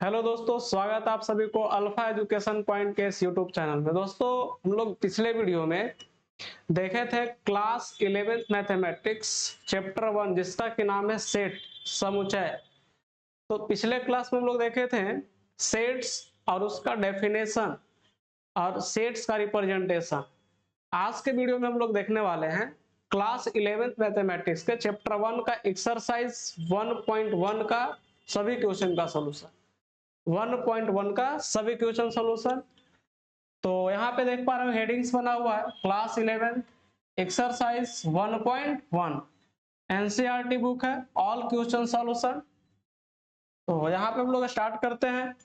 Hello दोस्तों, स्वागत है आप सभी को अल्फा एजुकेशन पॉइंट के इस यूट्यूब चैनल में। दोस्तों, हम लोग पिछले वीडियो में देखे थे क्लास 11th मैथमेटिक्स चैप्टर 1 जिसका कि नाम है सेट समुच्चय। तो पिछले क्लास में हम लोग देखे थे सेट्स और उसका डेफिनेशन और सेट्स का रिप्रेजेंटेशन। आज के वीडियो में हम लोग देखने वाले हैं क्लास 11th मैथमेटिक्स के चैप्टर 1 का एक्सरसाइज 1.1 का सभी क्वेश्चन का सॉल्यूशन। 1.1 का सभी क्वेश्चन सॉल्यूशन। तो यहाँ पे देख पा रहे हो हेडिंग्स बना हुआ है क्लास 11 एक्सरसाइज 1.1 एनसीईआरटी बुक है, ऑल क्वेश्चन सॉल्यूशन। तो यहाँ पे हम लोग स्टार्ट करते हैं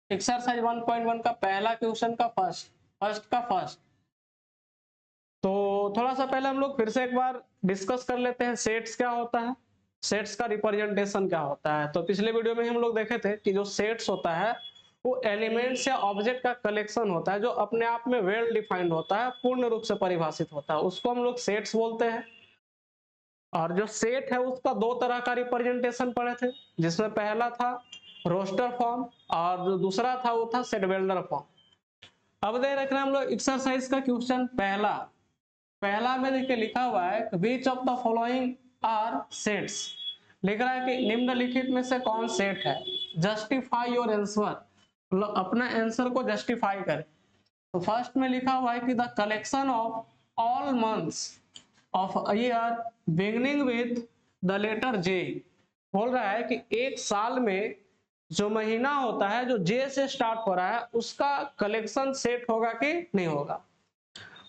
एक्सरसाइज 1.1 का पहला क्वेश्चन का फर्स्ट। तो थोड़ा सा पहले हम लोग फिर से एक बार डिस्कस कर लेते हैं सेट्स क्या होता है, सेट्स का रिप्रेजेंटेशन क्या होता है। तो पिछले वीडियो में हम लोग देखे थे कि जो सेट्स होता है वो एलिमेंट्स या ऑब्जेक्ट का कलेक्शन होता है जो अपने आप में वेल डिफाइंड होता है, पूर्ण रूप से परिभाषित होता है, उसको हम लोग सेट्स बोलते हैं। और जो सेट है उसका दो तरह का रिप्रेजेंटेशन पढ़े थे, जिसमें पहला था रोस्टर फॉर्म और जो दूसरा था वो था सेट वेल्डर फॉर्म। अब देख रखना हम लोग एक्सरसाइज का क्वेश्चन पहला में देखिए लिखा हुआ है which of the following are sets. लिख रहा है कि निम्नलिखित में से कौन सेट है। जस्टिफाई योर आंसर, मतलब अपना आंसर को जस्टिफाई करें। तो फर्स्ट में लिखा हुआ है कि the collection of all months of a year beginning with the letter J. बोल रहा है कि एक साल में जो महीना होता है जो जे से स्टार्ट हो रहा है उसका कलेक्शन सेट होगा कि नहीं होगा।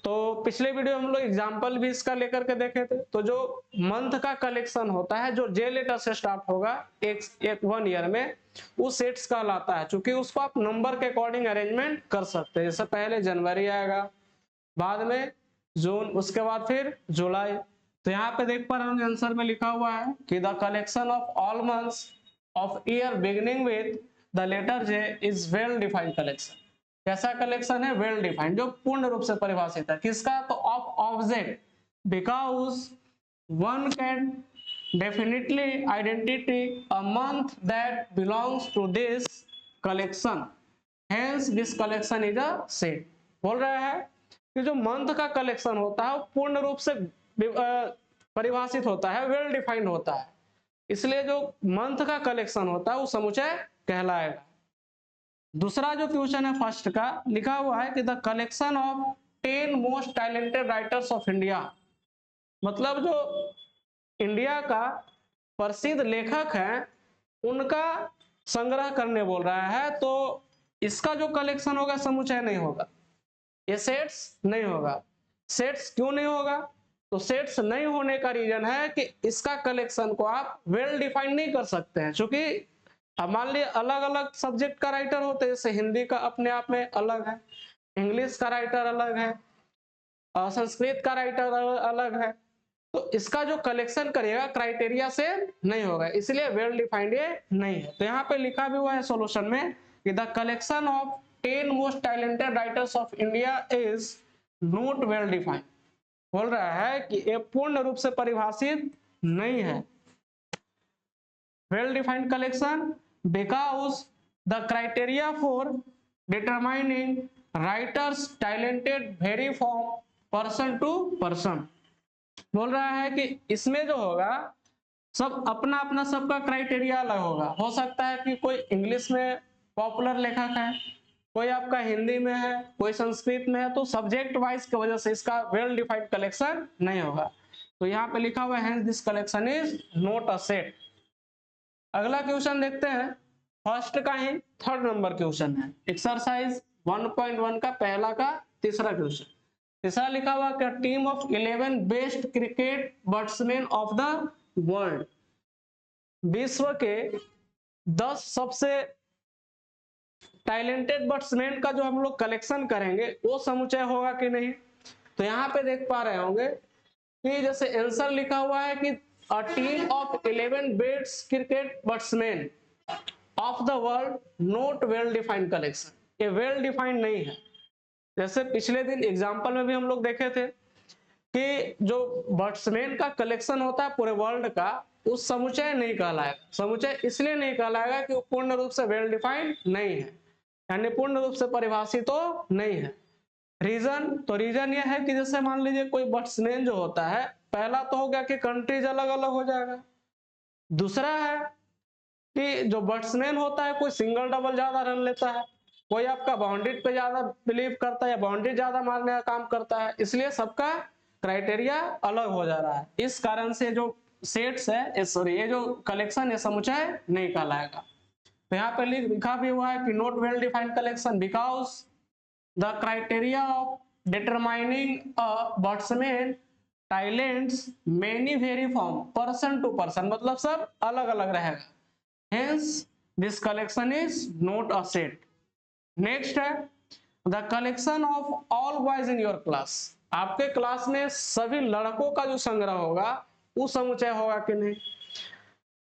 तो पिछले वीडियो हम लोग एग्जांपल भी इसका लेकर के देखे थे। तो जो मंथ का कलेक्शन होता है जो जे लेटर से स्टार्ट होगा एक 1 ईयर में, वो सेट्स कहलाता है, क्योंकि उसको आप नंबर के अकॉर्डिंग अरेंजमेंट कर सकते हैं। जैसे पहले जनवरी आएगा, बाद में जून, उसके बाद फिर जुलाई। तो यहाँ पे देख पा रहे होंगे आंसर में लिखा हुआ है कि the collection of all months of year beginning with the letter J is well defined collection. कैसा कलेक्शन है? वेल डिफाइंड, जो पूर्ण रूप से परिभाषित है। किसका? तो of object, because one can definitely identity a month that belongs to this collection, hence this collection is a set. बोल रहा है कि जो मंथ का कलेक्शन होता है वो पूर्ण रूप से परिभाषित होता है, वेल डिफाइंड होता है, इसलिए जो मंथ का कलेक्शन होता है वो समुच्चय कहलाएगा। दूसरा जो क्वेश्चन है फर्स्ट का, लिखा हुआ है कि the collection of 10 most talented writers of India. मतलब जो इंडिया का प्रसिद्ध लेखक है उनका संग्रह करने बोल रहा है। तो इसका जो कलेक्शन होगा समुच्चय नहीं होगा, ये सेट्स नहीं होगा। सेट्स क्यों नहीं होगा? तो सेट्स नहीं होने का रीजन है कि इसका कलेक्शन को आप वेल डिफाइन नहीं कर सकते हैं, क्योंकि अब मान लीजिए अलग अलग सब्जेक्ट का राइटर होते हैं, जैसे हिंदी का अपने आप में अलग है, इंग्लिश का राइटर अलग है, और संस्कृत का राइटर अलग है। तो इसका जो कलेक्शन करेगा क्राइटेरिया से नहीं होगा, इसलिए वेल डिफाइंड ये नहीं है। तो यहाँ पे लिखा भी हुआ है सॉल्यूशन में कि the collection of 10 most talented writers of India is not well defined. बोल रहा है कि ये पूर्ण रूप से परिभाषित नहीं है। Well defined collection because the criteria for determining writers talented vary from person to person। बोल रहा है कि इसमें जो होगा सब अपना अपना सबका क्राइटेरिया अलग होगा। हो सकता है कि कोई इंग्लिश में पॉपुलर लेखक है, कोई आपका हिंदी में है, कोई संस्कृत में है, तो सब्जेक्ट वाइज की वजह से इसका वेल डिफाइंड कलेक्शन नहीं होगा। तो यहाँ पे लिखा हुआ है this collection is not a set. अगला क्वेश्चन देखते हैं, फर्स्ट का ही थर्ड नंबर क्वेश्चन है, एक्सरसाइज 1.1 का पहला का तीसरा क्वेश्चन। तीसरा लिखा हुआ क्या, team of 11 best cricket batsman of the world. विश्व के 10 सबसे टैलेंटेड बैट्समैन का जो हम लोग कलेक्शन करेंगे वो समुच्चय होगा कि नहीं। तो यहाँ पे देख पा रहे होंगे कि जैसे आंसर लिखा हुआ है कि a team of 11 best cricket batsman of the world not well defined collection, ये वेल डिफाइंड नहीं है। जैसे पिछले दिन एग्जांपल में भी हम लोग देखे थे कि जो बैट्समैन का कलेक्शन होता है पूरे वर्ल्ड का, उस समुच्चय नहीं कहलाएगा। समुच्चय इसलिए नहीं कहलाएगा कि वो पूर्ण रूप से वेल डिफाइंड नहीं है, यानी पूर्ण रूप से परिभाषित तो नहीं है। रीजन, तो रीजन यह है कि जैसे मान लीजिए कोई बर्ड्स नेम जो होता है, पहला तो हो गया कि कंट्रीज अलग अलग हो जाएगा, दूसरा है कि जो बैट्समैन होता है कोई सिंगल डबल ज्यादा रन लेता है, कोई आपका बाउंड्री पे ज्यादा बिलीव करता है या बाउंड्री ज्यादा मारने का काम करता है, इसलिए सबका क्राइटेरिया अलग हो जा रहा है। इस कारण से जो सेट्स है, सॉरी ये जो कलेक्शन है समुच्चय नहीं कहलाएगा। तो यहाँ पे लिखा भी हुआ है कि not well defined collection because the criteria of determining a batsman talents many vary from person to person, मतलब सब अलग अलग रहेगा, hence this collection is not a set। next है the collection of all boys in your class, आपके class में सभी लड़कों का जो संग्रह होगा वो समुच्चय होगा कि नहीं।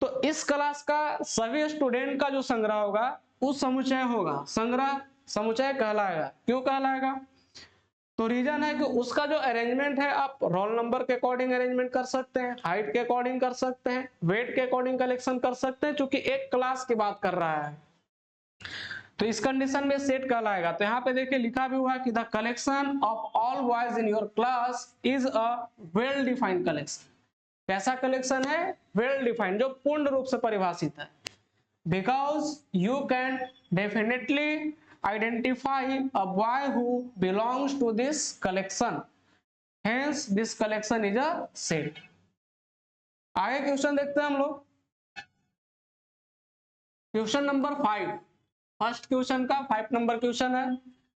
तो इस क्लास का सभी स्टूडेंट का जो संग्रह होगा वो समुच्चय होगा, संग्रह समुच्चय कहलाएगा। क्यों कहलाएगा? तो रीजन है कि उसका जो अरेंजमेंट है आप रोल नंबर के अकॉर्डिंग अरेंजमेंट कर सकते हैं, हाइट के अकॉर्डिंग कर सकते हैं, वेट के अकॉर्डिंग कलेक्शन कर सकते हैं, क्योंकि एक क्लास की बात कर रहा है। तो इस कंडीशन में सेट कहलाएगा। तो यहाँ पे देखिए लिखा भी हुआ है कि the collection of all boys in your class is a well defined collection. कैसा कलेक्शन है? वेल डिफाइंड, जो पूर्ण रूप से परिभाषित है। Because you can definitely identify a boy who belongs to this collection, hence this collection is a set। आगे question देखते हैं हम लोग, क्वेश्चन नंबर 5, फर्स्ट क्वेश्चन का 5 नंबर क्वेश्चन है।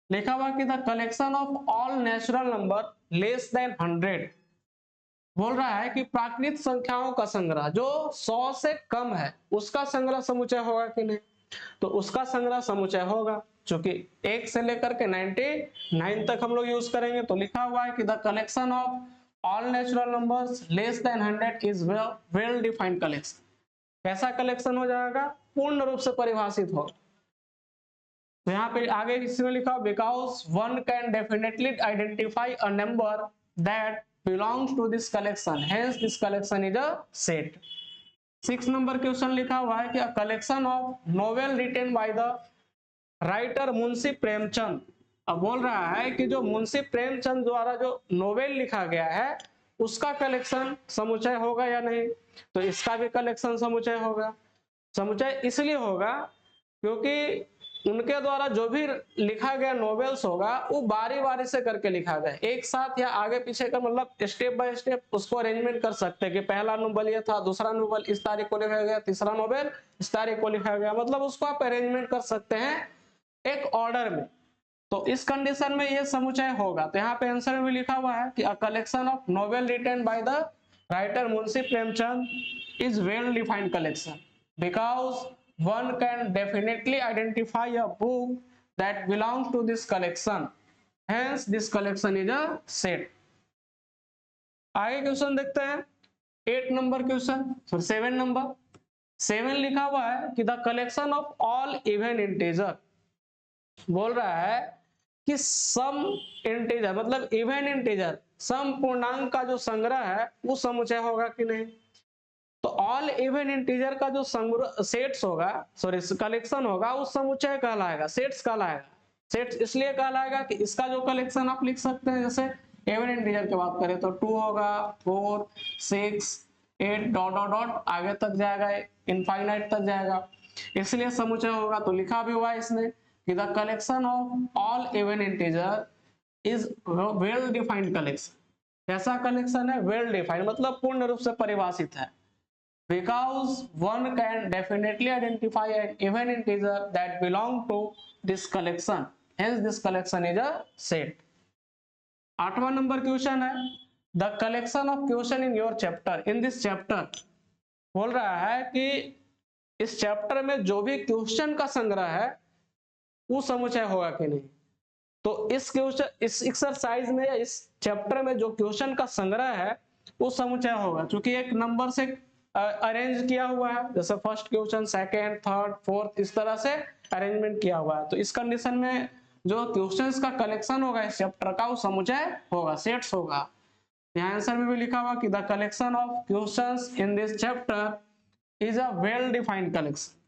लिखा हुआ कि the collection of all natural number less than 100, बोल रहा है कि प्राकृतिक संख्याओं का संग्रह जो 100 से कम है उसका संग्रह समुच्चय होगा कि नहीं। तो उसका संग्रह समुच्चय होगा, चूंकि 1 से लेकर के 99 तक हम लोग यूज करेंगे। तो लिखा हुआ है कि the collection of all natural numbers less than 100 is well defined collection. कैसा कलेक्शन हो जाएगा? पूर्ण रूप से परिभाषित होगा। तो यहाँ पे आगे इसमें लिखा because one can definitely identify a number that belongs to this collection, hence this collection is a set. 6 number question लिखा हुआ है कि a collection of novel written by the writer Munshi Premchand. अब बोल रहा है कि जो मुंशी प्रेमचंद द्वारा जो नोवेल लिखा गया है उसका कलेक्शन समुच्चय होगा या नहीं। तो इसका भी कलेक्शन समुच्चय होगा। समुच्चय इसलिए होगा क्योंकि उनके द्वारा जो भी लिखा गया नोवेल्स होगा वो बारी बारी से करके लिखा गया, एक साथ या आगे पीछे का, मतलब स्टेप बाय स्टेप उसको अरेंजमेंट कर सकते हैं कि पहला नोवेल ये था, दूसरा नोवेल इस तारीख को लिखा गया, तीसरा नोवेल इस तारीख को लिखा गया, मतलब उसको आप अरेंजमेंट कर सकते हैं एक ऑर्डर में। तो इस कंडीशन में ये समुच्चय होगा। तो यहाँ पे आंसर में भी लिखा हुआ है कि a collection of novel written by the writer Munshi Premchand is well defined collection because one can definitely identify a book that belongs to this collection, hence this collection is a set। आगे question देखते हैं 8 number question, 7 number 7 लिखा हुआ है कि the collection of all even integer, बोल रहा है कि सम इंटीजर मतलब इवन इंटीजर सम पूर्णांक का जो संग्रह है वो समुच्चय होगा कि नहीं। तो ऑल इवन इंटीजर का जो संग्रह सेट्स होगा, सॉरी कलेक्शन होगा, उस समुच्चय कहलाएगा, सेट्स कहलाएगा। सेट्स इसलिए कहलाएगा कि इसका जो कलेक्शन आप लिख सकते हैं, जैसे इवन इंटीजर की बात करें तो 2 होगा, 4, 6, 8 डॉट डॉट डॉट आगे तक जाएगा, इनफाइनाइट तक जाएगा, इसलिए समुच्चय होगा। तो लिखा भी हुआ है इसमें कि the collection of all even integer is well defined collection. कैसा कलेक्शन है? वेल डिफाइंड, मतलब पूर्ण रूप से परिभाषित है। Because one can definitely identify an even integer that belong to this collection, hence this collection is a set। 8वां number question है the collection of question in your chapter, in this chapter, बोल रहा है कि इस chapter में जो भी क्वेश्चन का संग्रह है वो समुच्चय होगा कि नहीं। तो इस क्वेश्चन, इस एक्सरसाइज में या इस चैप्टर में जो क्वेश्चन का संग्रह है वो समुच्चय होगा, क्योंकि एक नंबर से अरेंज किया हुआ है, जैसे first question, second, third, fourth, इस तरह से अरेंजमेंट किया हुआ है। तो इस कंडीशन में जो क्वेश्चंस का कलेक्शन होगा इस चैप्टर का वो समुच्चय होगा, सेट्स होगा। यहाँ आंसर में भी लिखा हुआ कि the collection of questions in this chapter is a well defined collection,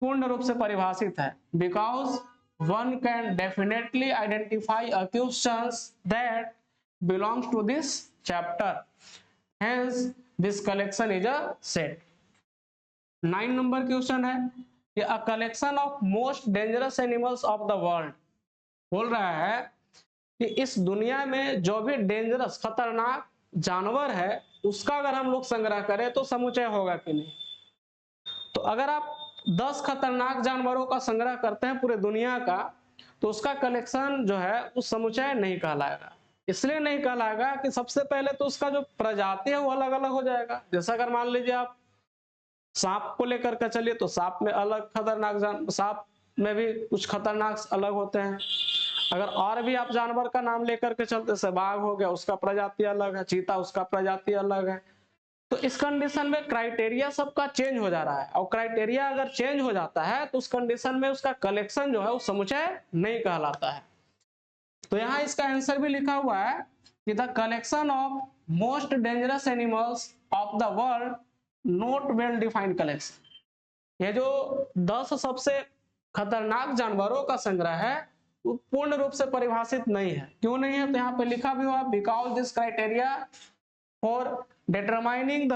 पूर्ण रूप से परिभाषित है, because one can definitely identify questions that belongs to this chapter, hence this collection is a set. 9 number question है कि a collection of most dangerous animals of the world, बोल रहा है कि इस दुनिया में जो भी डेंजरस खतरनाक जानवर है उसका अगर हम लोग संग्रह करें तो समुचय होगा कि नहीं। तो अगर आप 10 खतरनाक जानवरों का संग्रह करते हैं पूरे दुनिया का, तो उसका कलेक्शन जो है उस समुचय नहीं कहलाएगा। इसलिए नहीं कहलाएगा कि सबसे पहले तो उसका जो प्रजाति है वो अलग अलग हो जाएगा। जैसा अगर मान लीजिए आप सांप को लेकर के चलिए तो सांप में अलग खतरनाक सांप में भी कुछ खतरनाक अलग होते हैं। अगर और भी आप जानवर का नाम लेकर के चलते, जैसे बाघ हो गया उसका प्रजाति अलग है, चीता उसका प्रजाति अलग है। तो इस कंडीशन में क्राइटेरिया सबका चेंज हो जा रहा है, और क्राइटेरिया अगर चेंज हो जाता है तो उस कंडीशन में उसका कलेक्शन जो है वो समुचय नहीं कहलाता है। तो यहाँ इसका आंसर भी लिखा हुआ है कि the collection of most dangerous animals of the world not well defined collection. ये जो 10 सबसे खतरनाक जानवरों का संग्रह है वो पूर्ण रूप से परिभाषित नहीं है। क्यों नहीं है? तो यहाँ पे लिखा भी हुआ because this criteria for determining the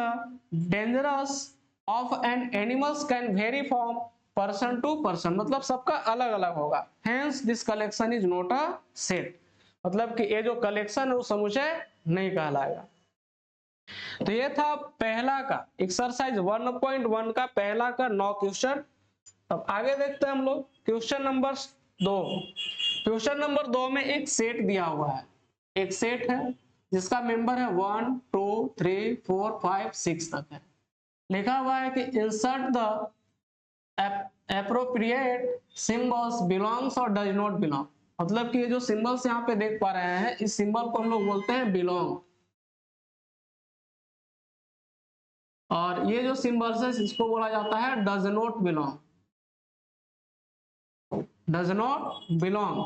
dangerous of an animals can vary from person to person, मतलब सबका अलग अलग होगा। Hence this collection is not a set, मतलब कि ये जो कलेक्शन है वो समुचय नहीं कहलाएगा। तो ये था पहला का एक्सरसाइज 1.1 का पहला का 9 क्वेश्चन। अब आगे देखते हैं हम लोग क्वेश्चन नंबर 2। क्वेश्चन नंबर 2 में एक सेट दिया हुआ है, एक सेट है जिसका मेंबर है 1 2 3 4 5 6 तक है। लिखा हुआ है कि insert the appropriate symbols belongs और डज नॉट बिलोंग, मतलब कि ये जो सिंबल्स यहाँ पे देख पा रहे हैं इस सिंबल को हम लोग बोलते हैं बिलोंग, और ये जो सिंबल्स है इसको बोला जाता है does not belong, does not belong.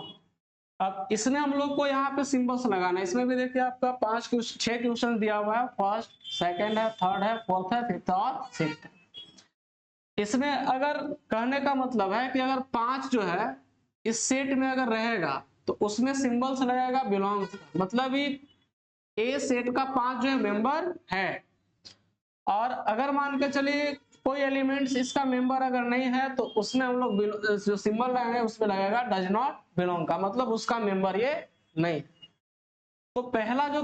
अब इसमें हम लोग को यहाँ पे सिंबल्स लगाना है। इसमें भी देखिए आपका 6 क्वेश्चन दिया हुआ है, फर्स्ट, सेकंड है, थर्ड है, फोर्थ है, फिफ्थ और सिक्स्थ है। इसमें अगर कहने का मतलब है कि अगर 5 जो है इस सेट में अगर रहेगा तो उसमें सिंबल्स लगेगा बिलोंग्स, मतलब ही ए सेट का 5 जो है मेंबर है। और अगर मान के चलिए कोई एलिमेंट्स इसका मेंबर अगर नहीं है तो उसमें हम लोग जो सिंबल लगाएंगे उसमें लगेगा डज नॉट बिलोंग का, मतलब उसका मेंबर ये नहीं। तो पहला जो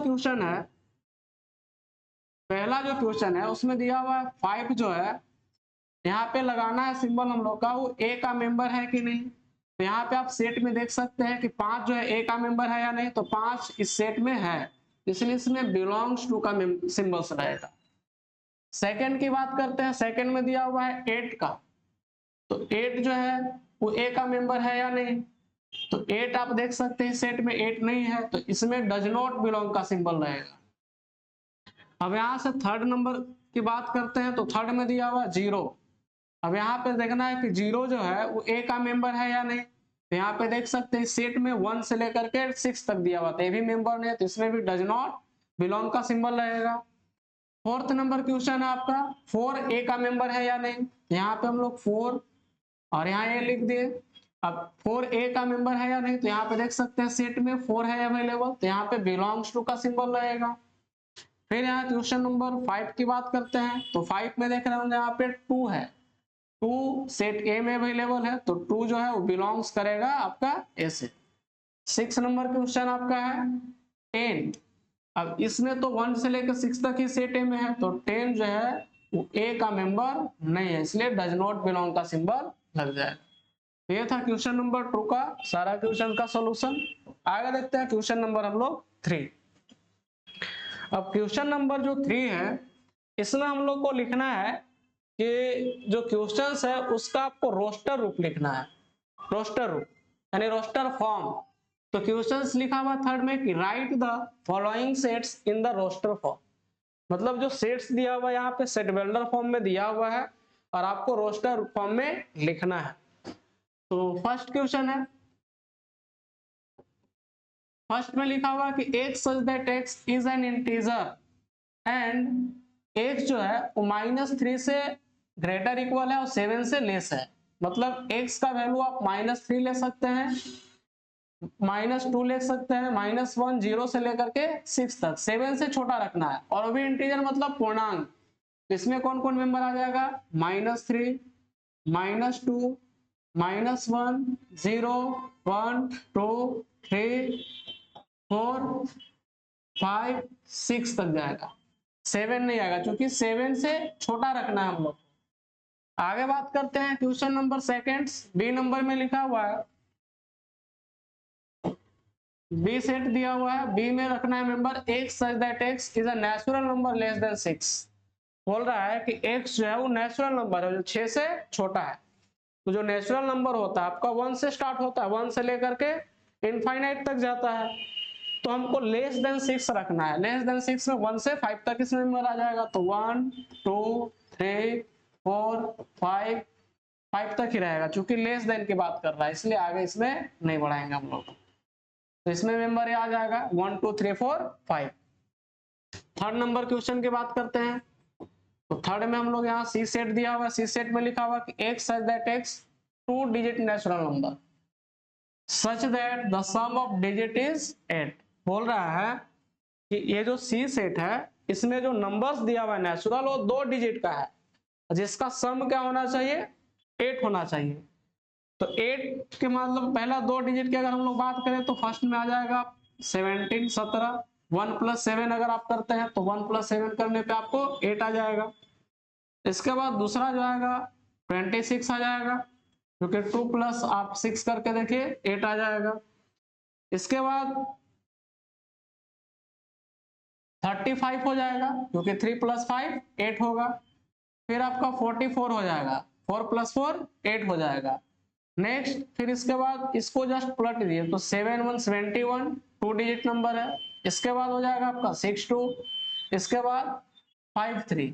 क्वेश्चन है उसमें दिया हुआ है 5 जो है यहाँ पे लगाना है सिंबल हम लोग का, वो ए का मेंबर है कि नहीं। तो यहाँ पे आप सेट में देख सकते हैं कि 5 जो है ए का मेंबर है या नहीं, तो 5 इस सेट में है, इसलिए इसमें बिलोंग्स टू का सिंबल्स रहेगा। सेकंड की बात करते हैं, सेकंड में दिया हुआ है 8 का, तो 8 जो है वो ए का मेंबर है या नहीं, तो 8 आप देख सकते हैं सेट में 8 नहीं है, तो इसमें डज नॉट बिलोंग का सिंबल रहेगा। अब यहाँ से थर्ड नंबर की बात करते हैं, तो थर्ड में दिया हुआ 0। अब यहाँ पे देखना है कि 0 जो है वो ए का मेंबर है या नहीं, तो यहाँ पे देख सकते हैं सेट में 1 से लेकर के 6 तक दिया हुआ था, ये भी मेंबर नहीं है, तो इसमें भी डज नॉट बिलोंग का सिंबल रहेगा। फोर्थ नंबर क्वेश्चन है आपका 4 ए का मेंबर है या नहीं, यहाँ पे हम लोग 4 और यहाँ ए लिख दिए। अब 4 ए का मेंबर है या नहीं, तो यहाँ पे देख सकते हैं सेट में 4 है अवेलेबल, तो यहाँ पे बिलोंग्स टू का सिंबल रहेगा। फिर यहाँ क्वेश्चन नंबर 5 की बात करते हैं, तो 5 में देख रहे होंगे यहाँ पे 2 है, 2 सेट ए में अवेलेबल है, तो 2 जो है वो बिलोंग्स करेगा आपका ए से। 6 नंबर क्वेश्चन आपका है 10। अब इसमें तो 1 से लेकर 6 तक ही सेट ए में है, तो 10 जो है वो ए का मेंबर नहीं है, इसलिए डज नॉट बिलोंग का सिंबल लग जाएगा। तो ये था क्वेश्चन नंबर 2 का सारा क्वेश्चन का सॉल्यूशन। आगे देखते हैं क्वेश्चन नंबर हम लोग 3। अब क्वेश्चन नंबर जो 3 है इसमें हम लोग को लिखना है कि जो क्वेश्चंस है उसका आपको रोस्टर रूप लिखना है, रोस्टर रूप यानी रोस्टर फॉर्म। तो क्वेश्चंस लिखा हुआ थर्ड में कि write the following sets in the roster form, मतलब जो सेट्स दिया हुआ है यहाँ पे सेट बिल्डर फॉर्म में दिया हुआ है और आपको रोस्टर फॉर्म में लिखना है। तो फर्स्ट क्वेश्चन है, फर्स्ट में लिखा हुआ कि x such that x is an integer and x जो है वो -3 से ग्रेटर इक्वल है और 7 से लेस है, मतलब x का वैल्यू आप -3 ले सकते हैं, -2 ले सकते हैं, -1 0 से लेकर के 6 तक, 7 से छोटा रखना है। और वो भी इंटीजर मतलब पूर्णांक। इसमें कौन कौन मेंबर आ जाएगा, -3, -2, -1, 0, 1, 2, 3, 4, 5, 6 तक जाएगा, 7 नहीं आएगा क्योंकि 7 से छोटा रखना है हम लोग। आगे बात करते हैं question number second, B number में लिखा हुआ है, बी सेट दिया हुआ है, बी में रखना है member x such that x is a natural number less than 6। बोल रहा है कि x जो है वो नेचुरल नंबर है जो 6 से छोटा है। तो जो नेचुरल नंबर होता है आपका 1 से स्टार्ट होता है, 1 से लेकर के इनफाइनाइट तक जाता है। तो हमको लेस देन 6 रखना है, लेस देन 6 में 1 से 5 तक इसमें नंबर आ जाएगा। तो 1, 2, 3, 4, 5 तक ही रहेगा, क्योंकि लेस देन की बात कर रहा है इसलिए आगे इसमें नहीं बढ़ाएंगे हम लोग। तो इसमें मेंबर ये आ जाएगा 1, 2, 3, 4, 5। थर्ड नंबर क्वेश्चन की बात करते हैं। तो थर्ड में हम लोग यहाँ सी सेट दिया हुआ है, सी सेट में लिखा हुआ कि x such that x 2 digit natural number such that the sum of digit is 8। बोल रहा है कि ये जो सी सेट है इसमें जो नंबर्स दिया हुआ है नेचुरल वो 2 डिजिट का है, जिसका सम क्या होना चाहिए, 8 होना चाहिए। तो 8 के मतलब पहला 2 डिजिट की अगर हम लोग बात करें तो फर्स्ट में आ जाएगा 17, 17, 1 + 7 अगर आप करते हैं तो 1 + 7 करने पे आपको 8 आ जाएगा। इसके बाद दूसरा जो आएगा 26 आ जाएगा, क्योंकि 2 + आप 6 करके देखिए 8 आ जाएगा। इसके बाद 35 हो जाएगा, क्योंकि 3 + 5 8 होगा। फिर आपका 44 हो जाएगा, 4 + 4 8 हो जाएगा। नेक्स्ट फिर इसके बाद इसको जस्ट पलट दिए तो 7 1 71 2 डिजिट नंबर है। इसके बाद हो जाएगा आपका 6 2, इसके बाद 5 3।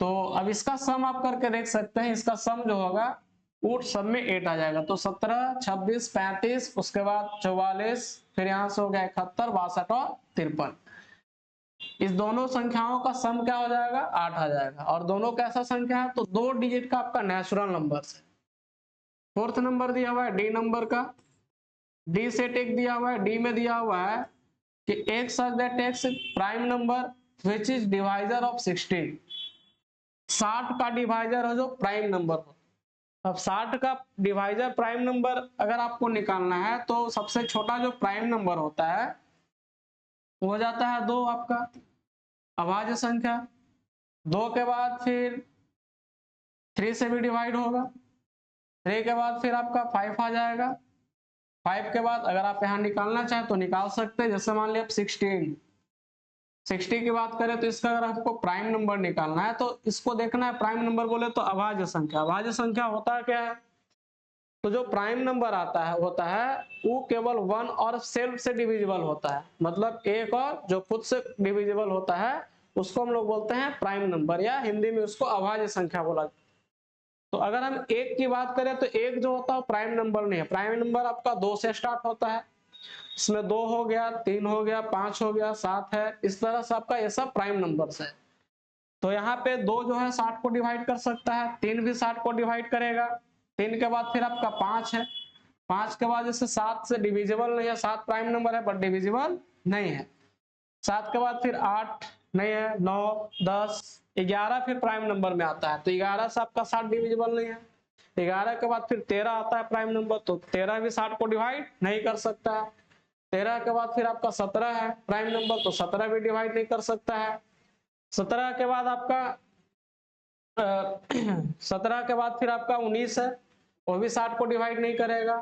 तो अब इसका सम आप करके देख सकते हैं, इसका सम जो होगा वो सब में 8 आ जाएगा। तो 17 26 35, उसके बाद 44, फिर यहाँ से हो गया 71 62 और 53। इस दोनों संख्याओं का सम क्या हो जाएगा, 8 आ जाएगा। और दोनों कैसा संख्या है, तो 2 डिजिट का आपका नेचुरल नंबर है। फोर्थ नंबर दिया हुआ है डी नंबर का, डी सेट एक दिया हुआ है, डी में दिया हुआ है कि x such that x prime number which is divisor of 16। 60 का डिवाइजर है जो प्राइम नंबर हो। अब 60 का डिवाइजर प्राइम नंबर अगर आपको निकालना है तो सबसे छोटा जो प्राइम नंबर होता है वो हो जाता है 2 आपका अभाज्य संख्या। 2 के बाद फिर 3 से भी डिवाइड होगा, 3 के बाद फिर आपका 5 आ जाएगा। 5 के बाद अगर आप यहाँ निकालना चाहें तो निकाल सकते हैं, जैसे मान लिया आप 60 की बात करें तो इसका अगर आपको प्राइम नंबर निकालना है तो इसको देखना है, प्राइम नंबर बोले तो अभाज्य संख्या। अभाज्य संख्या होता क्या है, तो जो प्राइम नंबर होता है वो केवल 1 और सेल्फ से डिविजिबल होता है, मतलब एक और जो खुद से डिविजिबल होता है उसको हम लोग बोलते हैं प्राइम नंबर, या हिंदी में उसको अभाज्य संख्या बोला। तो अगर हम एक की बात करें तो एक जो होता है प्राइम नंबर नहीं है। प्राइम नंबर आपका 2 से स्टार्ट होता है, इसमें 2 हो गया, 3 हो गया, 5 हो गया, 7 है, इस तरह से आपका ये सब प्राइम नंबर्स है। तो यहाँ पे 2 जो है 60 को डिवाइड कर सकता है, 3 भी 60 को डिवाइड करेगा। 3 के बाद फिर आपका 5 है, 5 के बाद जैसे 7 से डिविजिबल नहीं है, 7 प्राइम नंबर है बट डिविजिबल नहीं है। 7 के बाद फिर 8 नहीं है, 9 10 11 फिर प्राइम नंबर में आता है, तो 11 से आपका 7 डिविजिबल नहीं है। 11 के बाद फिर 13 आता है प्राइम नंबर, तो 13 भी 60 को डिवाइड नहीं कर सकता है। 13 के बाद फिर आपका 17 है प्राइम नंबर, तो 17 भी डिवाइड नहीं कर सकता है। 17 के बाद आपका 17 के बाद फिर आपका 19 है, वो भी 60 को डिवाइड नहीं करेगा।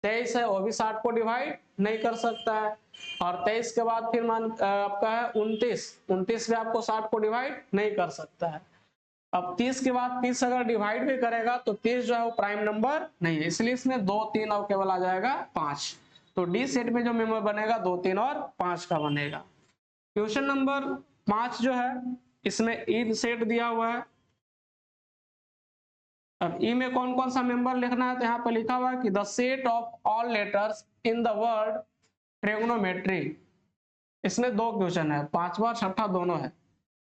23 है, वो भी 60 को डिवाइड नहीं कर सकता है। और 23 के बाद फिर आपका है 29, 29 भी आपको 60 को डिवाइड नहीं कर सकता है। अब 30 के बाद 30 अगर डिवाइड भी करेगा तो 30 जो है वो प्राइम नंबर नहीं है, इसलिए इसमें 2 3 और केवल आ जाएगा 5। तो डी सेट में जो मेंबर बनेगा 2 3 और 5 का बनेगा। क्वेश्चन नंबर 5 जो है इसमें ई सेट दिया हुआ है। अब ई में कौन कौन सा मेंबर लिखना है, तो यहाँ पर लिखा हुआ है कि the set of all letters in the word trigonometry. इसमें 2 क्वेश्चन है, 5वां और 6वां दोनों है।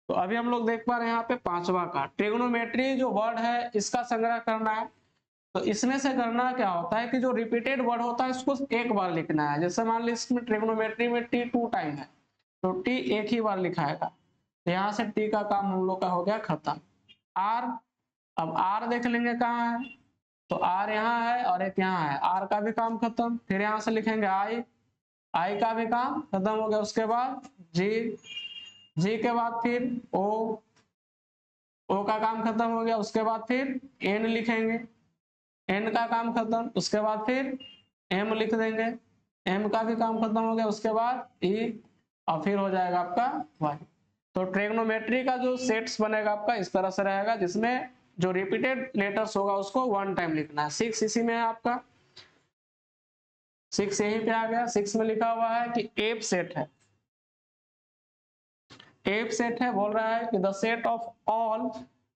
तो अभी हम लोग देख पा रहे हैं यहाँ पे पांचवा का ट्रिग्नोमेट्री जो वर्ड है इसका संग्रह करना है। तो इसमें से करना क्या होता है कि जो रिपीटेड वर्ड होता है इसको एक बार लिखना है। जैसे मान ली इसमें ट्रिग्नोमेट्री में टी 2 टाइम है तो टी एक ही बार लिखाएगा। तो यहाँ से टी का काम हम लोग का हो गया खत्म। आर, अब आर देख लेंगे कहाँ है, तो आर यहाँ है और एक यहाँ है, आर का भी काम खत्म। फिर यहाँ से लिखेंगे आई, आई का भी काम खत्म हो गया। उसके बाद जी, जी के बाद फिर ओ, ओ का काम खत्म हो गया। उसके बाद फिर एन लिखेंगे, एन का काम खत्म। उसके बाद फिर एम लिख देंगे, एम का भी काम खत्म हो गया। उसके बाद ई और फिर हो जाएगा आपका वाई। तो ट्रिग्नोमेट्री का जो सेट्स बनेगा आपका इस तरह से रहेगा, जिसमें जो रिपीटेड लेटर्स होगा उसको वन टाइम लिखना है। 6 इसी में है आपका, 6 यहीं पे आ गया। 6 में लिखा हुआ है कि एफ सेट है, एफ सेट है, बोल रहा है कि the set of all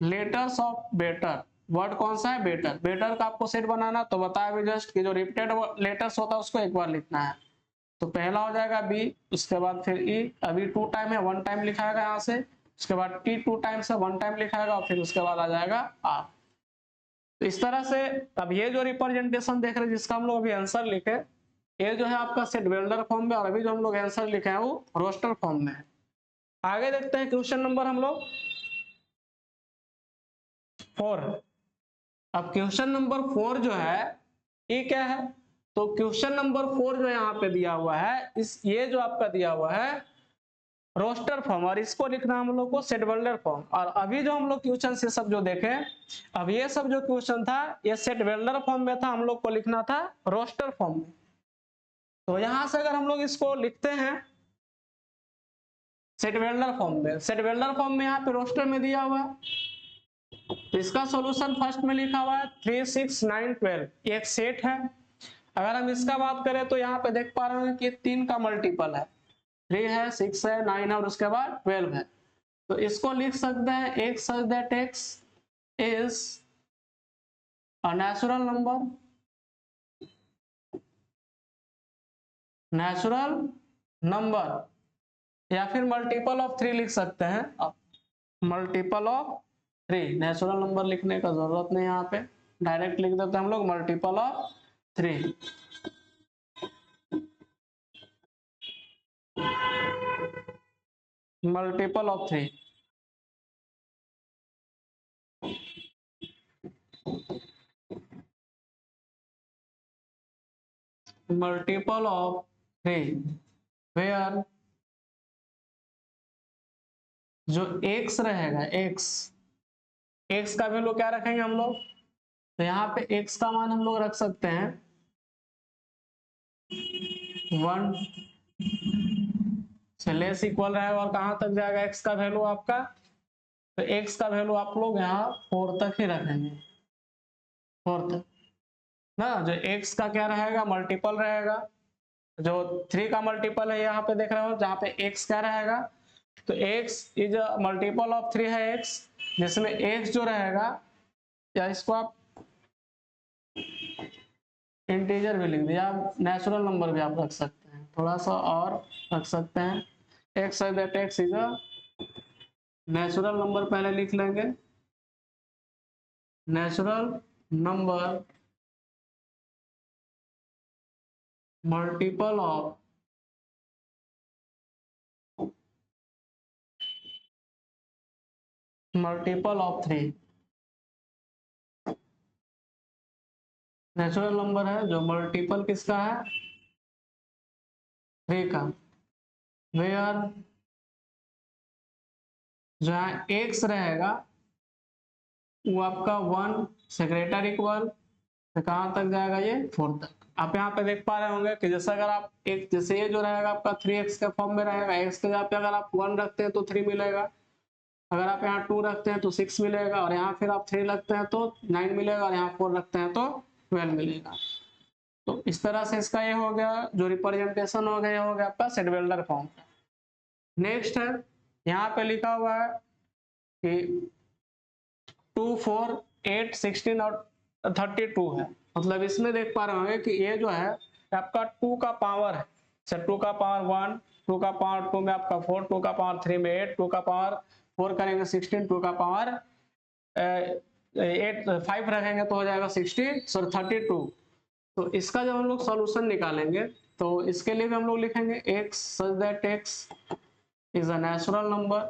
letters of better, word कौन सा है बेटर, बेटर का आपको सेट बनाना। तो बताया भी जस्ट कि जो रिपीटेड लेटर्स होता है उसको एक बार लिखना है। तो पहला हो जाएगा बी, उसके बाद फिर ई, अभी 2 टाइम है 1 टाइम लिखाएगा यहाँ से। उसके बाद टी 2 टाइम से 1 टाइम लिखाएगा और फिर उसके बाद आ जाएगा आर। तो इस तरह से अब ये जो रिप्रेजेंटेशन देख रहे हैं जिसका हम लोग अभी आंसर लिखे, ये जो है आपका सेट वेल्डर फॉर्म में, और अभी जो हम लोग आंसर लिखे हैं वो रोस्टर फॉर्म में है। आगे देखते हैं क्वेश्चन नंबर हम लोग 4। अब क्वेश्चन नंबर 4 जो है ये क्या है, तो क्वेश्चन नंबर 4 जो यहाँ पे दिया हुआ है, इस ये जो आपका दिया हुआ है रोस्टर फॉर्म, और इसको लिखना हम लोग को सेट वेल्डर फॉर्म। और अभी जो हम लोग क्वेश्चन से सब जो देखे, अब ये सब जो क्वेश्चन था ये सेट वेल्डर फॉर्म में था, हम लोग को लिखना था रोस्टर फॉर्म में। तो यहां से अगर हम लोग इसको लिखते हैं सेट वेल्डर फॉर्म में, सेट वेल्डर फॉर्म में यहाँ पे रोस्टर में दिया हुआ है, तो इसका सॉल्यूशन फर्स्ट में लिखा हुआ है 3 6 9 12, एक सेट है। अगर हम इसका बात करें तो यहाँ पे देख पा रहे हैं कि 3 का मल्टीपल है, 3 है 6 है 9 है और उसके बाद 12 है। तो इसको लिख सकते हैं एक such that x is a natural number, natural number, या फिर मल्टीपल ऑफ 3 लिख सकते हैं, मल्टीपल ऑफ 3। नेचुरल नंबर लिखने का जरूरत नहीं, यहाँ पे डायरेक्ट लिख देते हैं हम लोग multiple of 3। Multiple of 3, multiple of 3 where जो x रहेगा, x का वैल्यू क्या रखेंगे हम लोग, तो यहाँ पे x का मान हम लोग रख सकते हैं 1 से लेस इक्वल रहेगा। और कहां तक जाएगा x का वैल्यू आपका, तो x का वैल्यू आप लोग यहाँ 4 तक ही रखेंगे, 4 तक ना। जो x का क्या रहेगा मल्टीपल रहेगा, जो 3 का मल्टीपल है यहाँ पे देख रहे हो, जहाँ पे x क्या रहेगा, तो x इज मल्टीपल ऑफ 3 है x, जिसमें x जो रहेगा, या इसको आप इंटीजर भी लिख दिया, नेचुरल नंबर भी आप रख सकते हैं, थोड़ा सा और रख सकते हैं, x है that x is a natural number, पहले लिख लेंगे natural number multiple of multiple of 3, natural number है जो मल्टीपल किसका है 3 का, वेयर जहाँ x रहेगा वो आपका 1 से ग्रेटर इक्वल, तो कहां तक जाएगा ये 4 तक। आप यहाँ पे देख पा रहे होंगे कि जैसे अगर आप एक, जैसे ये जो रहेगा आपका 3x के फॉर्म में रहेगा, x के जगह पे अगर आप 1 रखते हैं तो 3 मिलेगा, अगर आप यहाँ 2 रखते हैं तो 6 मिलेगा, और यहाँ फिर आप 3 रखते हैं तो 9 मिलेगा, और यहाँ 4 रखते हैं तो 12 मिलेगा। तो इस तरह से इसका ये हो गया जो रिप्रेजेंटेशन हो गया, ये हो गया आपका सेट वेल्डर फॉर्म का। नेक्स्ट है यहाँ पे लिखा हुआ है कि 2 4 8 16 और 32 है, मतलब इसमें देख पा रहे होंगे कि ये जो है आपका 2 का पावर है, 2 का पावर 1, 2 का पावर 2 में आपका 4, 2 का पावर 3 में 8, 2 का पावर 4 करेंगे 16, 2 का पावर 5 रखेंगे तो हो जाएगा 32। तो इसका जब हम लोग सॉल्यूशन निकालेंगे तो इसके लिए भी हम लोग लिखेंगे x such that x is a natural number,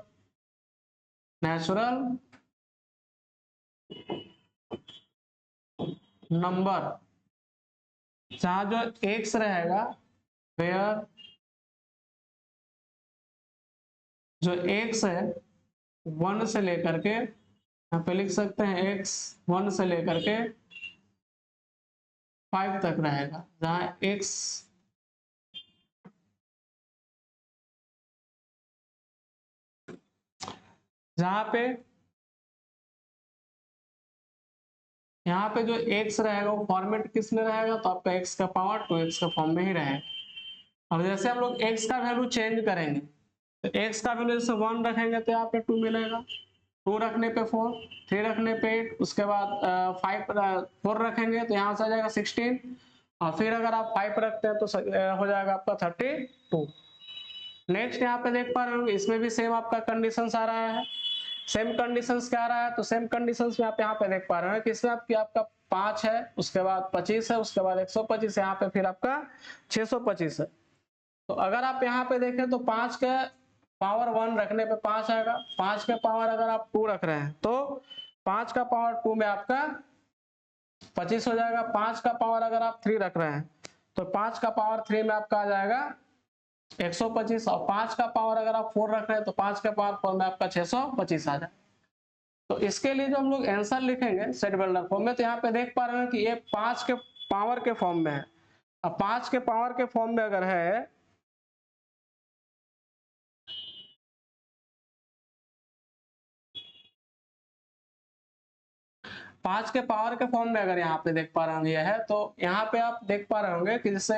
जहां जो x रहेगा where जो x है 1 से लेकर के, यहाँ पे लिख सकते हैं x 1 से लेकर के 5 तक रहेगा, जहां x जहां पे यहाँ पे जो x रहेगा वो फॉर्मेट किस में रहेगा, तो आपका x का पावर 2x का फॉर्म में ही रहेगा। अब जैसे हम लोग x का वैल्यू चेंज करेंगे तो x का वैल्यू जैसे 1 रखेंगे तो यहाँ पे 2 मिलेगा, 2 रखने पे 4, 3 रखने पे 8, उसके बाद 4 रखेंगे तो यहाँ से आ जाएगा 16, और फिर अगर आप 5 रखते हैं तो हो जाएगा आपका 32। नेक्स्ट यहाँ पे देख पा रहे होंगे इसमें भी सेम आपका कंडीशन आ रहा है। सेम कंडीशंस क्या आ रहा है, तो सेम कंडीशंस में आप यहाँ पे देख पा रहे हैं कि इसमें आपका 5 है, उसके बाद 25 है, उसके बाद 125, यहाँ पे फिर आपका 625 है। तो अगर आप यहाँ पे देखें तो 5 के पावर 1 रखने पे 5 आएगा, 5 के पावर अगर आप 2 रख रहे हैं तो 5 का पावर 2 में आपका 25 हो जाएगा, 5 का पावर अगर आप 3 रख रहे हैं तो 5 का पावर 3 में आपका आ जाएगा 125, और 5 का पावर अगर आप 4 रख रहे हैं तो 5 के पावर 4 में आपका 625 आ जाए। तो इसके लिए जो हम लोग आंसर लिखेंगे सेट बिल्डर फॉर्म में, तो यहाँ पे देख पा रहे हैं कि ये 5 के पावर के फॉर्म में है। अब 5 के पावर के फॉर्म में अगर है 5 के पावर के फॉर्म में अगर यहाँ पे देख पा रहे होंगे यह है, तो यहाँ पे आप देख पा रहे होंगे कि जैसे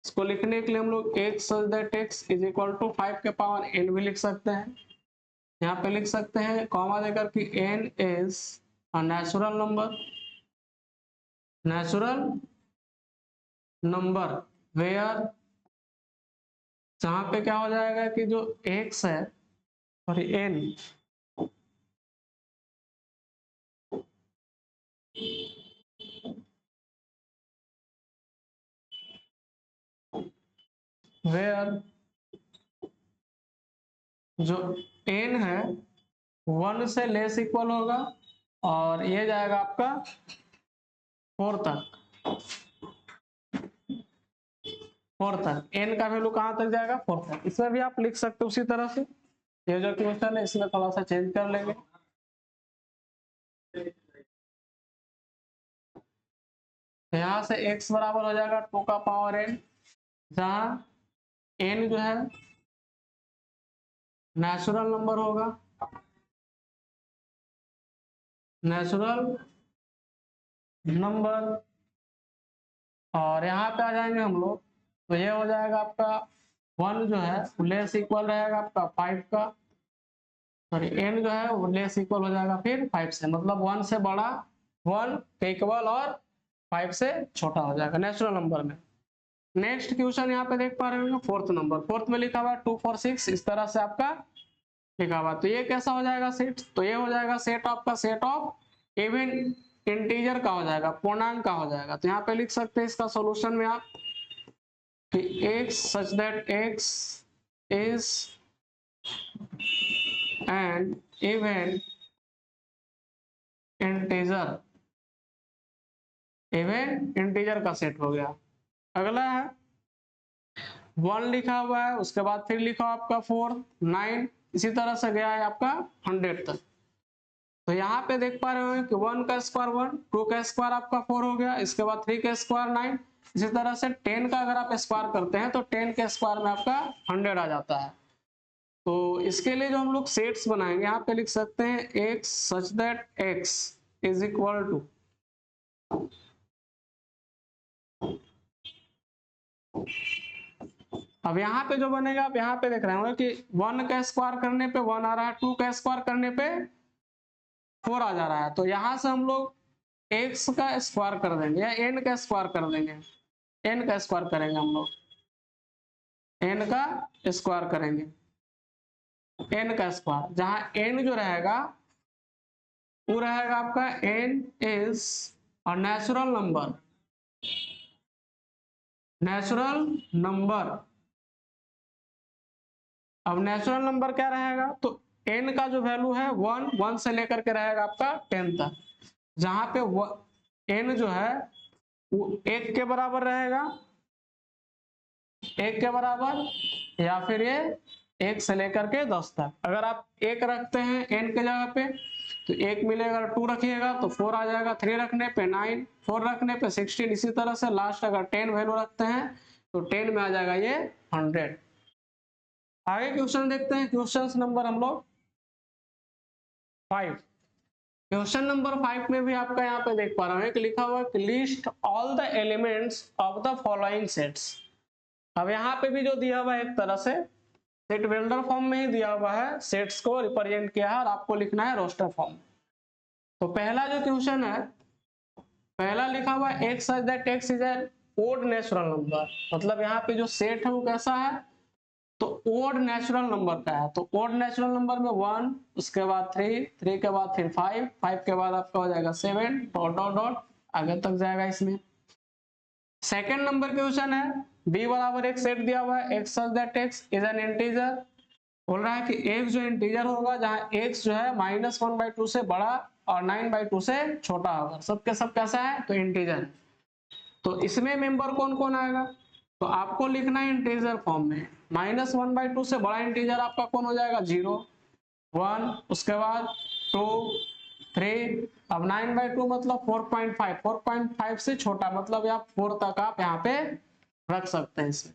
इसको लिखने के लिए हम लोग x such that x is equal to 5 के पावर n भी लिख सकते हैं। यहाँ पे लिख सकते हैं कॉमा देकर कि n is a natural number where, जहाँ पे क्या हो जाएगा कि जो x है और n where जो n है 1 से लेस इक्वल होगा, और ये जाएगा आपका 4 तक, n का वैल्यू कहां तक जाएगा 4 तक। इसमें भी आप लिख सकते हो उसी तरह से, ये जो क्वेश्चन है इसमें थोड़ा सा चेंज कर लेंगे। यहाँ से x बराबर हो जाएगा 2 का पावर n, जहां n जो है नेचुरल नंबर होगा, और यहाँ पे आ जाएंगे हम लोग तो ये हो जाएगा आपका 1 जो है लेस इक्वल रहेगा आपका 5 का, सॉरी n जो है वो लेस इक्वल हो जाएगा फिर 5 से, मतलब 1 से बड़ा 1 के इक्वल और 5 से छोटा हो जाएगा नेचुरल नंबर में। नेक्स्ट क्वेश्चन यहाँ पे देख पा रहे होंगे फोर्थ में लिखा हुआ 2 4 6, इस तरह से आपका लिखा हुआ, तो ये कैसा हो जाएगा सेट, तो ये हो जाएगा सेट आपका सेट ऑफ इवन इंटीजर का हो जाएगा, पूर्णांक का हो जाएगा। तो यहाँ पे लिख सकते हैं इसका सॉल्यूशन में आप कि x such that x is an even integer का सेट हो गया। अगला है 1 लिखा हुआ है, उसके बाद फिर लिखा हुआ आपका 4 9, इसी तरह से गया है आपका 100 तक। तो यहाँ पे देख पा रहे हो कि 1 का स्क्वायर 1, 2 का स्क्वायर आपका 4 हो गया, इसके बाद 3 का स्क्वायर 9, इसी तरह से 10 का अगर आप स्क्वायर करते हैं तो 10 के स्क्वायर में आपका 100 आ जाता है। तो इसके लिए जो हम लोग सेट्स बनाएंगे यहाँ पे लिख सकते हैं x such that x is equal to अब यहाँ पे जो बनेगा आप यहाँ पे देख रहे होंगे कि 1 का स्क्वायर करने पे 1 आ रहा है, 2 का स्क्वायर करने पे 4 आ जा रहा है। तो यहाँ से हम लोग x का स्क्वायर कर देंगे या n का स्क्वायर कर देंगे, n का स्क्वायर करेंगे हम लोग, n का स्क्वायर करेंगे, n का स्क्वायर, जहां n जो रहेगा वो रहेगा आपका n is a natural number, natural number. अब नेचुरल नंबर क्या रहेगा, तो n का जो वैल्यू है 1 से लेकर के रहेगा आपका 10 तक, जहां पे n जो है वो 1 के बराबर रहेगा, 1 के बराबर, या फिर ये 1 से लेकर के 10 तक। अगर आप 1 रखते हैं n के जगह पे तो 1 मिलेगा, 2 रखिएगा तो 4 आ जाएगा, 3 रखने पे 9, 4 रखने पे 16, इसी तरह से लास्ट अगर 10 वैल्यू रखते हैं तो 10 में आ जाएगा ये 100। आगे क्वेश्चन देखते हैं, क्वेश्चन नंबर हम लोग 5। क्वेश्चन नंबर 5 में भी आपका यहाँ पे देख पा रहा हूँ कि लिखा हुआ है list all the elements of the following sets. अब यहाँ पे भी जो दिया हुआ है एक तरह से सेट बिल्डर फॉर्म में ही दिया हुआ है, सेट्स को रिप्रेजेंट किया है और आपको लिखना है रोस्टर फॉर्म। तो पहला जो क्वेश्चन है, पहला लिखा हुआ है X such that X is an odd natural number, मतलब यहाँ पे जो सेट है वो कैसा है, तो ओड नेचुरल नंबर का है। तो ओड नेचुरल नंबर में 1, उसके बाद 3, 3 के बाद फिर 5, 5 के बाद आपका हो जाएगा 7, डॉट डॉट डॉट आगे तक जाएगा इसमें। सेकेंड नंबर क्वेश्चन है b बराबर एक सेट दिया हुआ है X such that X is N integer, बोल रहा है कि x जो इंटीजर होगा जहां x जो है -1/2 से बड़ा और 9/2 से छोटा होगा, सब के सब कैसा है, तो इंटीजर। तो इसमें मेंबर कौन कौन आएगा, तो आपको लिखना है इंटीजर फॉर्म में। -1/2 से बड़ा इंटीजर आपका कौन हो जाएगा, 0, 1, उसके बाद 2, 3, अब 9/2 मतलब 4.5, 4.5 से छोटा मतलब आप 4 तक आप यहाँ पे रख सकते हैं इसमें।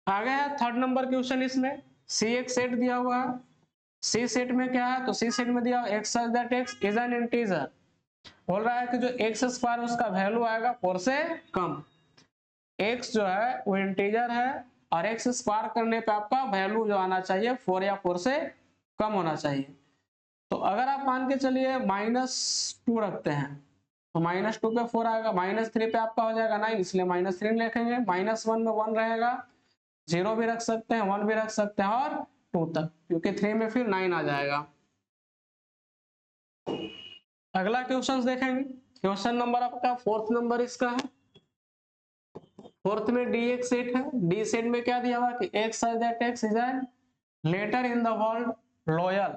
आगे है थर्ड नंबर क्वेश्चन, इसमें सी एक सेट दिया हुआ है, सी सेट में क्या है, तो सी सेट में दिया x such that X is N integer, बोल रहा है कि जो एक्स स्क्वायर उसका वैल्यू आएगा 4 से कम। एक्स जो है वो इंटीजर है और एक्स स्क्वायर करने पे आपका वैल्यू जो आना चाहिए 4 या 4 से कम होना चाहिए। तो अगर आप मान के चलिए -2 रखते हैं तो -2 पे 4 आएगा, -3 पे आपका हो जाएगा 9, इसलिए -3 लिखेंगे, -1 में 1 रहेगा, 0 भी रख सकते हैं, 1 भी रख सकते हैं और 2 तक, क्योंकि 3 में फिर 9 आ जाएगा। अगला क्वेश्चन देखेंगे, क्वेश्चन नंबर आपका फोर्थ नंबर इसका है। फोर्थ में डी एक सेट है, डी सेट में क्या दिया हुआ कि X such that X is an letter in the word loyal,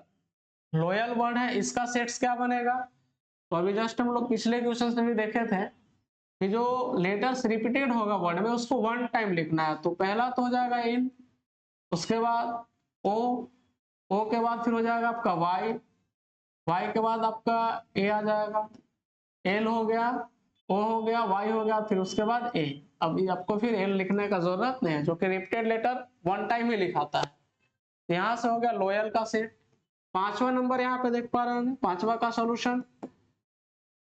loyal word है, इसका सेट्स क्या बनेगा, तो अभी जस्ट हम लोग पिछले क्वेश्चन में भी देखे थे कि जो लेटर्स रिपीटेड होगा वर्ड में उसको 1 टाइम लिखना है। तो पहला तो हो जाएगा इन, उसके बाद ओ, ओ के बाद फिर हो जाएगा आपका वाई, वाई के बाद आपका ए आ जाएगा, एल हो गया, ओ हो गया, वाई हो गया, फिर उसके बाद ए। अभी आपको फिर एल लिखने का जरूरत नहीं है, जो कि रिपीटेड लेटर 1 टाइम ही लिखाता है। यहां से हो गया लॉयल का सेट। पांचवा नंबर यहाँ पे देख पा रहे हैं, पांचवा का सॉल्यूशन,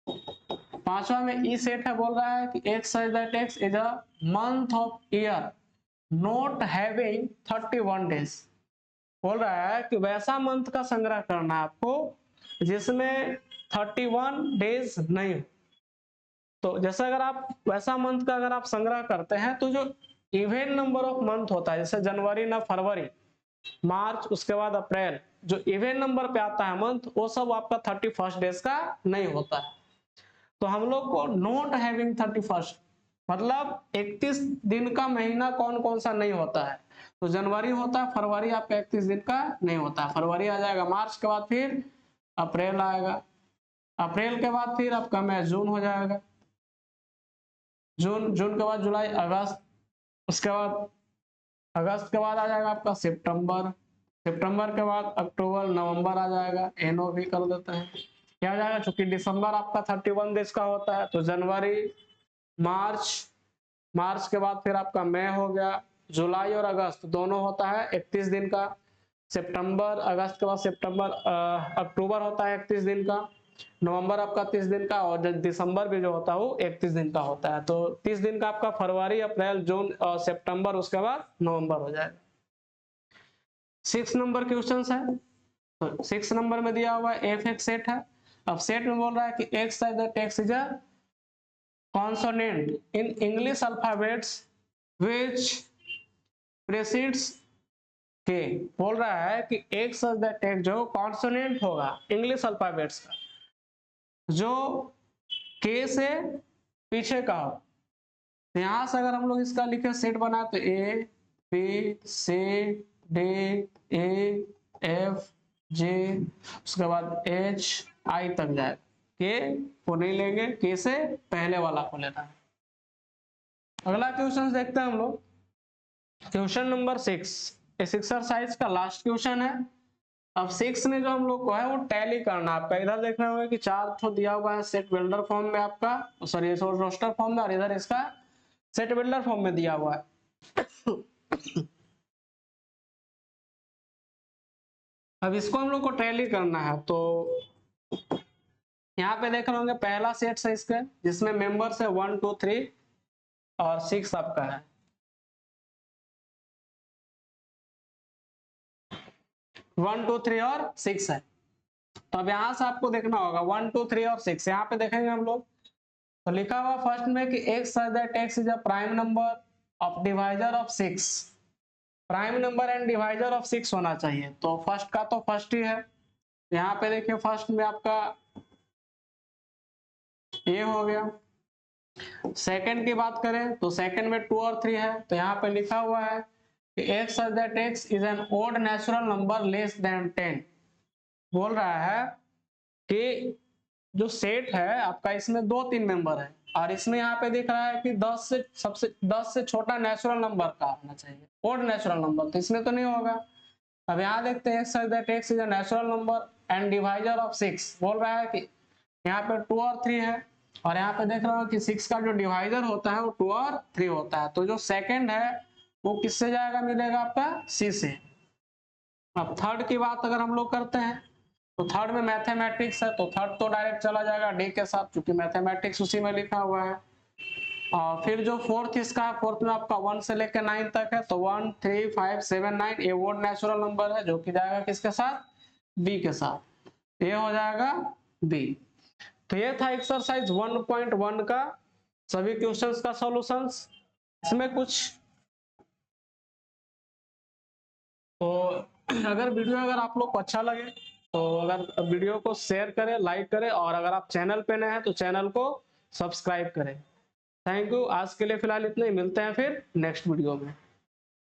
पांचवा में ई सेट है, बोल रहा है कि X such that X is a month of year not having 31 days, बोल रहा है कि वैसा मंथ का संग्रह करना है आपको जिसमें 31 डेज नहीं हो। तो जैसे अगर आप वैसा मंथ का अगर आप संग्रह करते हैं तो जो इवन नंबर ऑफ मंथ होता है, जैसे जनवरी ना फरवरी मार्च उसके बाद अप्रैल, जो इवन नंबर पे आता है मंथ वो सब आपका 31 डेज का नहीं होता है। तो हम लोग को नॉट हैविंग 31 मतलब 31 दिन का महीना कौन कौन सा नहीं होता है, तो जनवरी होता है, फरवरी आपका 31 दिन का नहीं होता है, फरवरी आ जाएगा, मार्च के बाद फिर अप्रैल आएगा, अप्रैल के बाद फिर आपका मई जून हो जाएगा, जून, जून के बाद जुलाई अगस्त, उसके बाद अगस्त के बाद आ जाएगा आपका सितंबर, सितंबर के बाद अक्टूबर, नवंबर आ जाएगा, एनओ भी कर देते हैं, क्या आ जाएगा, चूंकि दिसंबर आपका 31 डेज का होता है, तो जनवरी, मार्च, मार्च के बाद फिर आपका मई हो गया, जुलाई और अगस्त दोनों होता है 31 दिन का, सितंबर, अगस्त के बाद सितंबर, अक्टूबर होता है 31 दिन का, नवंबर आपका 30 दिन का, और दिसंबर भी जो होता है वो 31 दिन का होता है। तो 30 दिन का आपका फरवरी, अप्रैल, जून और सितंबर, उसके बाद नवंबर हो जाएगा। 6 नंबर क्वेश्चन है, तो 6 नंबर में दिया हुआ एफ एक सेट है। अब सेट में बोल रहा है कि X that X is a consonant in English alphabets which precedes K, बोल रहा है कि एक सच दैट टेक्स्ट जो कॉन्सोनेंट होगा इंग्लिश अल्फाबेट्स का, जो के से पीछे का हो। तो यहां से अगर हम लोग इसका लिखे सेट बनाए तो A B C D A F J, उसके बाद एच आई तक जाए। के को नहीं लेंगे, के से पहले वाला को लेना है। अगला क्वेश्चन देखते हैं हम लोग, क्वेश्चन नंबर 6। इस एक्सरसाइज का लास्ट क्वेश्चन है। अब 6 में जो हम लोग को है वो टैली करना। आपका इधर देख रहे होंगे कि 4 ठो दिया हुआ है सेट बिल्डर फॉर्म में आपका, सॉरी रोस्टर फॉर्म में, और इधर इसका सेट बिल्डर फॉर्म में दिया हुआ है। अब इसको हम लोग को टैली करना है। तो यहाँ पे देख रहे होंगे पहला सेट है इसका, जिसमें मेंबर्स है 1 2 3 और 6 आपका है। 1 2 3 और 6 है। तो अब यहाँ से आपको देखना होगा 1 2 3 और 6। यहाँ पे देखेंगे हम लोग तो लिखा हुआ फर्स्ट में कि x such that x is a prime number of divisor of 6, prime number and divisor of 6 होना चाहिए। तो फर्स्ट का तो फर्स्ट ही है। यहाँ पे देखिए फर्स्ट में आपका ये हो गया। सेकंड की बात करें तो सेकंड में 2 और 3 है। तो यहाँ पे लिखा हुआ है कि x such that x is an odd natural number less than 10, बोल रहा है कि जो सेट है आपका इसमें 2-3 मेंबर है, और इसमें यहाँ पे दिख रहा है कि 10 से छोटा नेचुरल नंबर का आना चाहिए, ओड नेचुरल नंबर, तो इसमें तो नहीं होगा। अब यहाँ देखते हैं x is a natural number and divisor of 6, बोल रहा है कि यहाँ पे 2 और 3 है, और यहाँ पे देख रहा हूँ कि 6 का जो डिवाइजर होता है वो 2 और 3 होता है। तो जो सेकंड है वो किससे जाएगा, मिलेगा आपका सी से। अब थर्ड की बात अगर हम लोग करते हैं तो थर्ड में मैथमेटिक्स है, तो थर्ड तो डायरेक्ट चला जाएगा डी के साथ, क्योंकि मैथमेटिक्स उसी में लिखा हुआ है। और फिर जो फोर्थ इसका है, फोर्थ में आपका 1 से लेकर 9 तक है, तो 1 3 5 7 9 ये ओड नेचुरल नंबर है, जो कि जाएगा किसके साथ, बी के साथ। ये हो जाएगा बी। तो ये था एक्सरसाइज 1.1 का सभी क्वेश्चंस का सॉल्यूशंस। इसमें कुछ तो अगर आप लोग को अच्छा लगे तो अगर वीडियो को शेयर करें, लाइक करें, और अगर आप चैनल पे नए हैं तो चैनल को सब्सक्राइब करें। Thank you. आज के लिए फिलहाल इतना ही, मिलते हैं फिर नेक्स्ट वीडियो में।